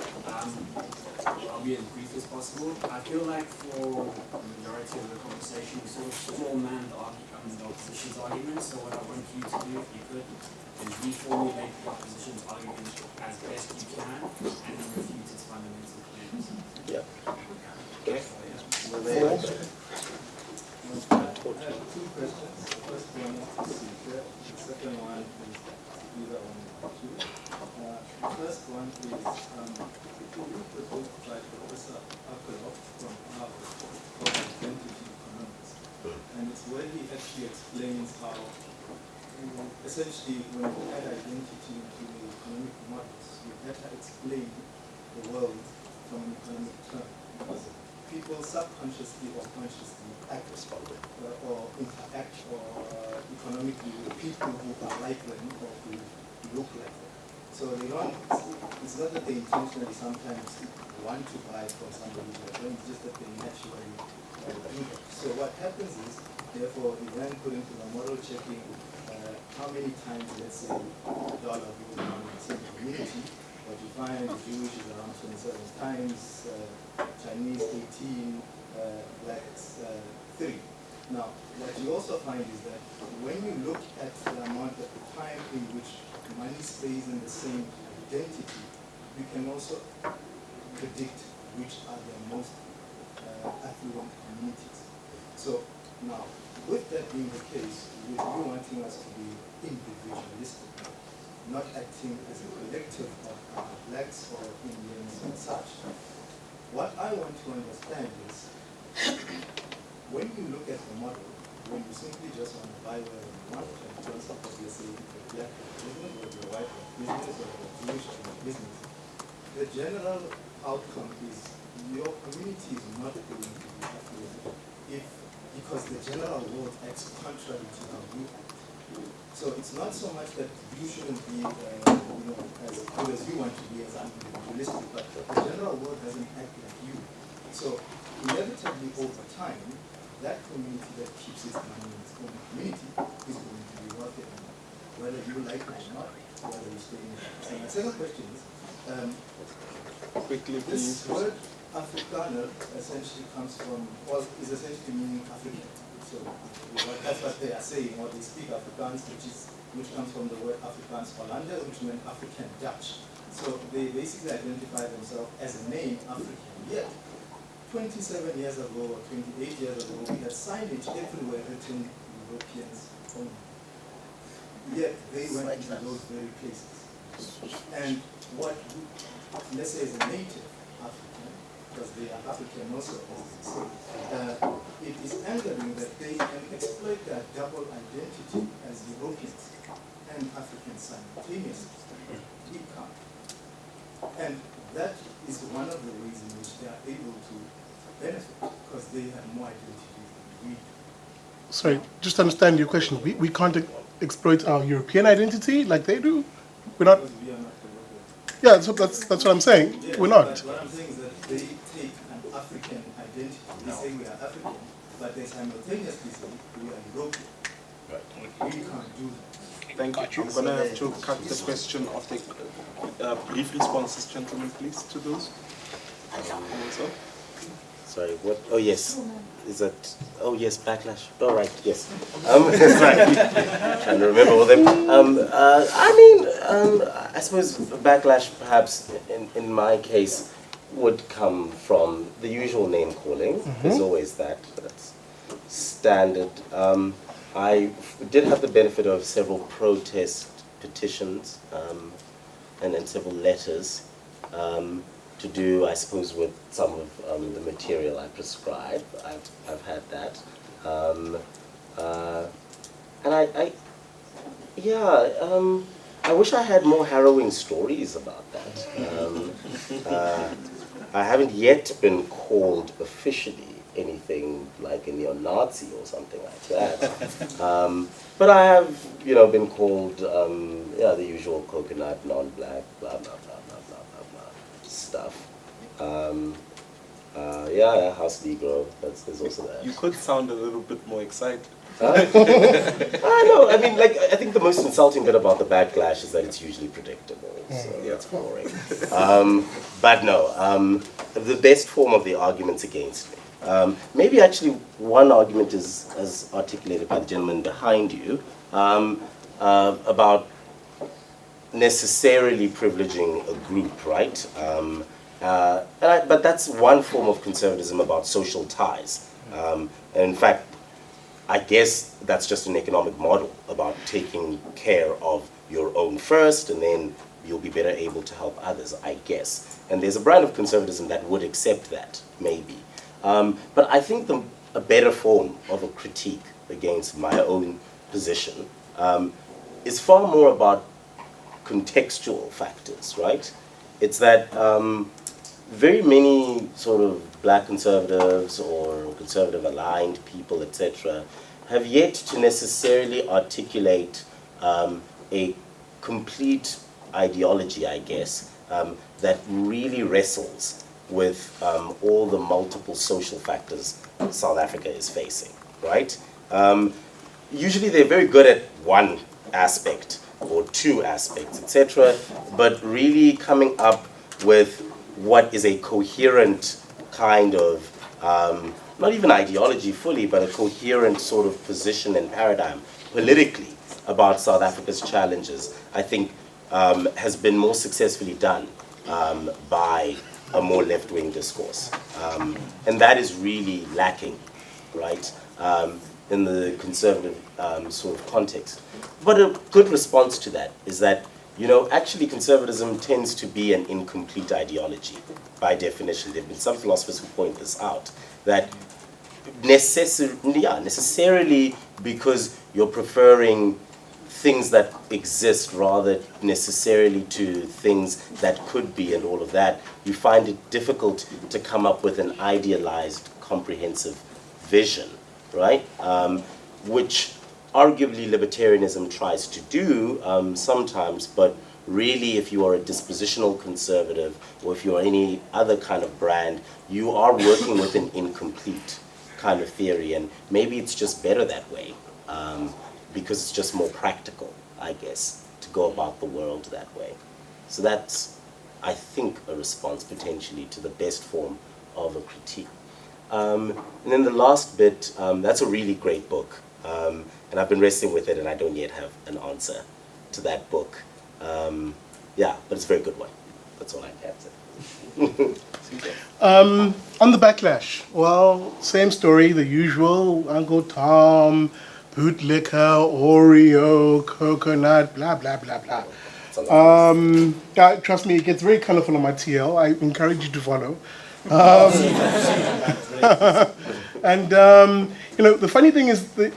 L: I'll be as brief as possible. I feel like for the majority of the conversation, we sort of strawman the opposition's arguments. So what I want you to do, if you could, is reformulate the opposition's argument as best you can, and then refute its fundamental claims.
C: Yeah.
L: Okay.
G: I have 2 questions. The first one is to Cynthia. The second one is either on 2. The first one is, if you look at the book by Professor Akerlof from Harvard called Identity Economics, and it's where he actually explains how, essentially, when you add identity into the economic models, you have to explain the world from an economic term. Because people subconsciously or consciously act or interact economically with people who are like them or who look like them. So they don't, it's not that they intentionally sometimes want to buy from somebody like them, it's just that they naturally do that. So what happens is, therefore, you then put into the model checking how many times, let's say, the dollar will be in the same community. What you find the Jewish is around 27 times, Chinese 18, blacks 3. Now, what you also find is that when you look at the amount of the time in which money stays in the same identity, you can also predict which are the most affluent communities. So now, with that being the case, with you wanting us to be individualistic, not acting as a collective of blacks or Indians and such. What I want to understand is, when you look at the model, when you simply just want to buy whatever you want, and just obviously if you're black business, or you're white business, or you're Jewish business, the general outcome is your community is not going to be affluent because the general world acts contrary to how you act. So it's not so much that you shouldn't be, as good as you want to be as individualistic, but the general world doesn't act like you. So inevitably over time, that community that keeps its money in its own community is going to be wealthier than that, whether you like it or not, whether you stay in it. So my second question is,
B: quickly,
G: this word Afrikaner essentially comes from, or is essentially meaning African. So that's what they are saying, or they speak Afrikaans, which comes from the word Afrikaans Hollanders, which meant African Dutch. So they basically identify themselves as a name African. Yet, 27 years ago or 28 years ago, we had signage everywhere written Europeans only. Yet they went to those very places. And what, let's say as a native African, because they are African also, as they say, it is angering that they can exploit that double identity as Europeans and Africans simultaneously. We can't. And that is one of the ways in which they are able to benefit, because they have more identity than we do.
A: Sorry, just to understand your question. We can't exploit our European identity like they do? We're not...
G: Because we are not European.
A: Yeah, so that's what I'm saying.
G: Yeah,
A: we're not.
G: But what I'm saying is that they take an African identity. They say we are African, but they simultaneously say we are European. We can't do that.
B: Thank you. I'm going to have to cut the question of the brief responses, gentlemen, please, to those. Also.
C: Sorry, what? Oh, yes. Is that? Oh, yes, backlash. All right, yes. Sorry. Trying to remember all of them. I suppose backlash, perhaps, in my case, would come from the usual name calling. There's always that. That's standard. I did have the benefit of several protest petitions and then several letters to do, I suppose, with some of the material I prescribe. I've had that. And I wish I had more harrowing stories about that. I haven't yet been called officially anything like a neo-Nazi or something like that. But I have, been called, the usual coconut, non-black, blah, blah, blah, blah, blah, blah, blah stuff. House Negro, there's also that.
B: You could sound a little bit more excited.
C: I know, I think the most insulting bit about the backlash is that it's usually predictable, so that's boring. But no, the best form of the arguments against me. Maybe actually one argument is, as articulated by the gentleman behind you, about necessarily privileging a group, right? But that's one form of conservatism about social ties. And in fact, I guess that's just an economic model about taking care of your own first, and then you'll be better able to help others, I guess. And there's a brand of conservatism that would accept that, maybe. But I think a better form of a critique against my own position is far more about contextual factors, right? It's that very many sort of black conservatives or conservative-aligned people, etc., have yet to necessarily articulate a complete ideology, I guess, that really wrestles with all the multiple social factors South Africa is facing, right? Usually they're very good at one aspect or two aspects, etc., but really coming up with what is a coherent kind of, not even ideology fully, but a coherent sort of position and paradigm politically about South Africa's challenges, I think has been more successfully done by a more left-wing discourse. And that is really lacking, right, in the conservative sort of context. But a good response to that is that, actually conservatism tends to be an incomplete ideology by definition. There have been some philosophers who point this out, that necessarily because you're preferring things that exist rather necessarily to things that could be and all of that, you find it difficult to come up with an idealized, comprehensive vision, right? Which arguably libertarianism tries to do sometimes, but really if you are a dispositional conservative or if you're any other kind of brand, you are working with an incomplete kind of theory, and maybe it's just better that way because it's just more practical, I guess, to go about the world that way. So that's, I think, a response potentially to the best form of a critique. And then the last bit, that's a really great book. And I've been wrestling with it and I don't yet have an answer to that book. Yeah, but it's a very good one. That's all I can say.
M: On the backlash, well, same story, the usual, Uncle Tom, bootlicker, Oreo, coconut, blah, blah, blah, blah. Trust me, it gets very colorful on my TL. I encourage you to follow. And you know, the funny thing is that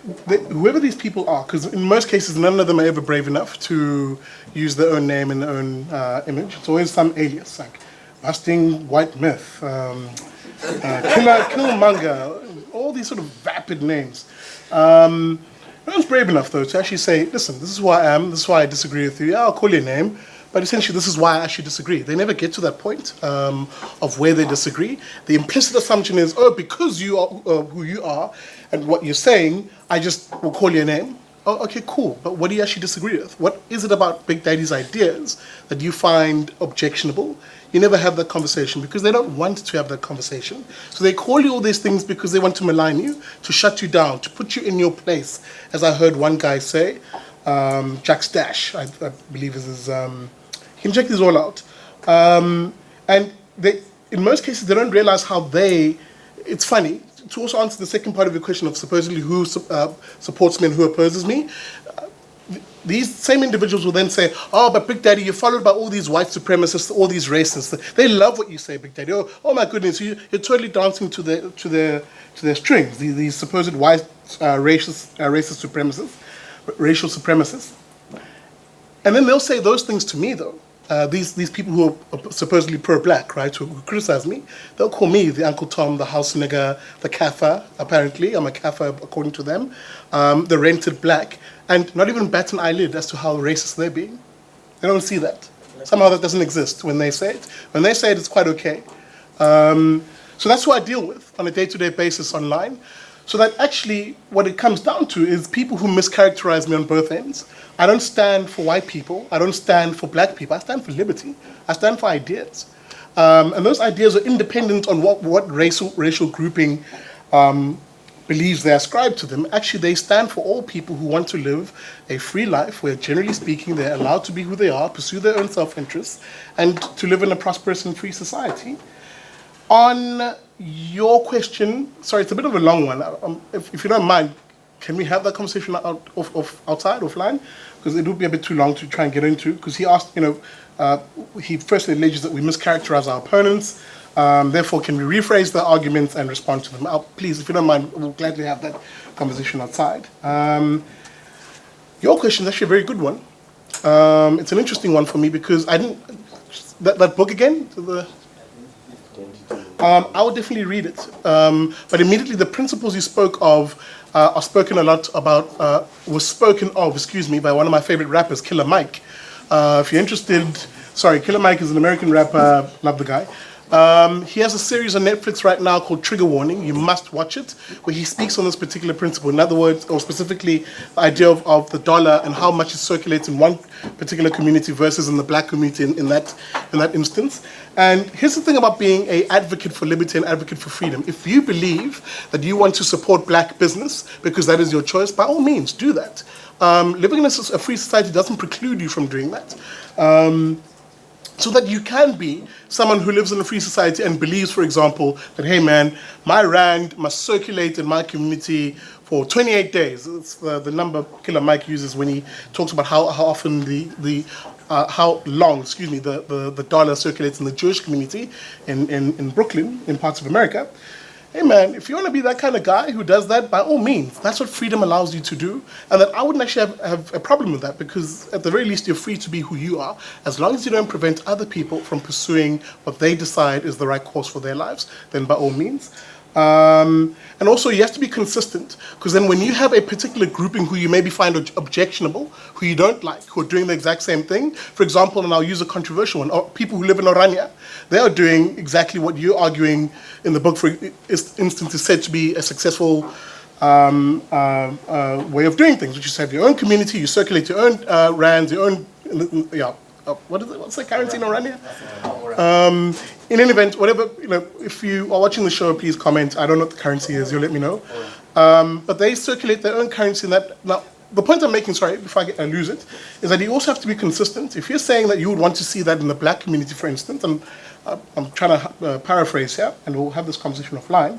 M: whoever these people are, because in most cases none of them are ever brave enough to use their own name and their own image. It's always some alias, like Busting White Myth, Killmonger, all these sort of vapid names. No one's brave enough though to actually say, listen, this is who I am, this is why I disagree with you. Yeah, I'll call your name. But essentially, this is why I actually disagree. They never get to that point of where they disagree. The implicit assumption is, oh, because you are who you are and what you're saying, I just will call your name. Oh, okay, cool. But what do you actually disagree with? What is it about Big Daddy's ideas that you find objectionable? You never have that conversation because they don't want to have that conversation. So they call you all these things because they want to malign you, to shut you down, to put you in your place. As I heard one guy say, Jack Stash, I believe is his... you can check these all out. And they, in most cases, they don't realize how they... It's funny, to also answer the second part of your question of supposedly who supports me and who opposes me, these same individuals will then say, oh, but Big Daddy, you're followed by all these white supremacists, all these racists. They love what you say, Big Daddy. Oh my goodness, you're totally dancing to their strings, these supposed white racist supremacists, racial supremacists. And then they'll say those things to me, though. These people who are supposedly pro-black, right, who criticize me, they'll call me the Uncle Tom, the house nigger, the kafir, apparently. I'm a kafir according to them. The rented black. And not even bat an eyelid as to how racist they're being. They don't see that. Somehow that doesn't exist when they say it. When they say it, it's quite okay. So that's who I deal with on a day-to-day basis online. So that actually what it comes down to is people who mischaracterize me on both ends. I don't stand for white people. I don't stand for black people. I stand for liberty. I stand for ideas. And those ideas are independent on what racial grouping believes they ascribe to them. Actually, they stand for all people who want to live a free life where, generally speaking, they're allowed to be who they are, pursue their own self-interests, and to live in a prosperous and free society. On your question, sorry, it's a bit of a long one. If you don't mind, can we have that conversation outside, offline? Because it would be a bit too long to try and get into. Because he asked, he firstly alleges that we mischaracterize our opponents. Therefore, can we rephrase the arguments and respond to them? Please, if you don't mind, we'll gladly have that conversation outside. Your question is actually a very good one. It's an interesting one for me because I didn't... That book again? I would definitely read it. But immediately the principles you spoke of are spoken a lot about, was spoken of, by one of my favorite rappers, Killer Mike. If you're interested, sorry, Killer Mike is an American rapper, love the guy. He has a series on Netflix right now called Trigger Warning. You must watch it, where he speaks on this particular principle. In other words, or specifically, the idea of the dollar and how much it circulates in one particular community versus in the black community in that instance. And here's the thing about being an advocate for liberty and advocate for freedom. If you believe that you want to support black business because that is your choice, by all means, do that. Living in a free society doesn't preclude you from doing that. So that you can be someone who lives in a free society and believes, for example, that, hey man, my rand must circulate in my community for 28 days. It's the number Killer Mike uses when he talks about how often how long the dollar circulates in the Jewish community in Brooklyn, in parts of America. Hey man, if you want to be that kind of guy who does that, by all means, that's what freedom allows you to do. And that I wouldn't actually have a problem with that because at the very least you're free to be who you are, as long as you don't prevent other people from pursuing what they decide is the right course for their lives, then by all means. And also, you have to be consistent, because then when you have a particular grouping who you maybe find objectionable, who you don't like, who are doing the exact same thing, for example, and I'll use a controversial one, people who live in Orania, they are doing exactly what you're arguing in the book, for instance, is said to be a successful way of doing things, which is have your own community, you circulate your own rands, your own, what is it? What's the currency in Orania? In any event, whatever, if you are watching the show, please comment. I don't know what the currency is, you'll let me know. But they circulate their own currency in that. Now, the point I'm making, sorry, before I lose it, is that you also have to be consistent. If you're saying that you would want to see that in the black community, for instance, and I'm trying to paraphrase here, and we'll have this conversation offline,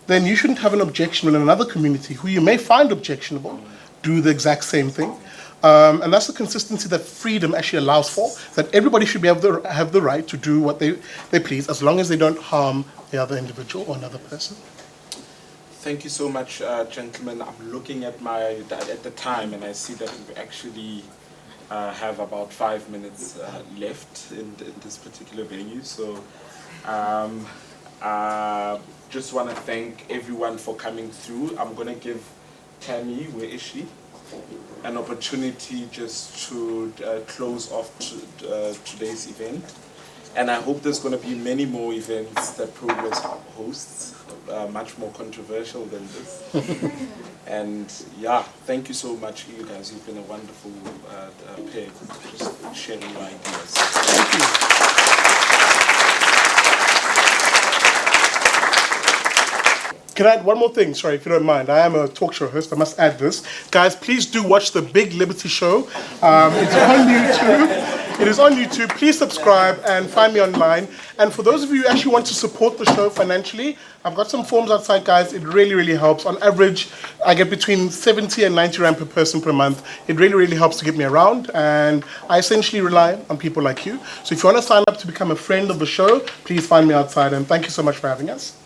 M: then you shouldn't have an objection when another community, who you may find objectionable, do the exact same thing. And that's the consistency that freedom actually allows for, that everybody should be able to have the right to do what they please, as long as they don't harm the other individual or another person.
B: Thank you so much, gentlemen. I'm looking at the time, and I see that we actually have about 5 minutes left in this particular venue. So just want to thank everyone for coming through. I'm going to give Tammy, where is she, an opportunity just to close off today's event. And I hope there's going to be many more events that Progress hosts, much more controversial than this. And yeah, thank you so much, you guys. You've been a wonderful pair, just sharing your ideas. Thank you.
M: Can I add one more thing? Sorry, if you don't mind. I am a talk show host. I must add this. Guys, please do watch the Big Liberty Show. It's on YouTube. It is on YouTube. Please subscribe and find me online. And for those of you who actually want to support the show financially, I've got some forms outside, guys. It really, really helps. On average, I get between 70 and 90 Rand per person per month. It really, really helps to get me around. And I essentially rely on people like you. So if you want to sign up to become a friend of the show, please find me outside. And thank you so much for having us.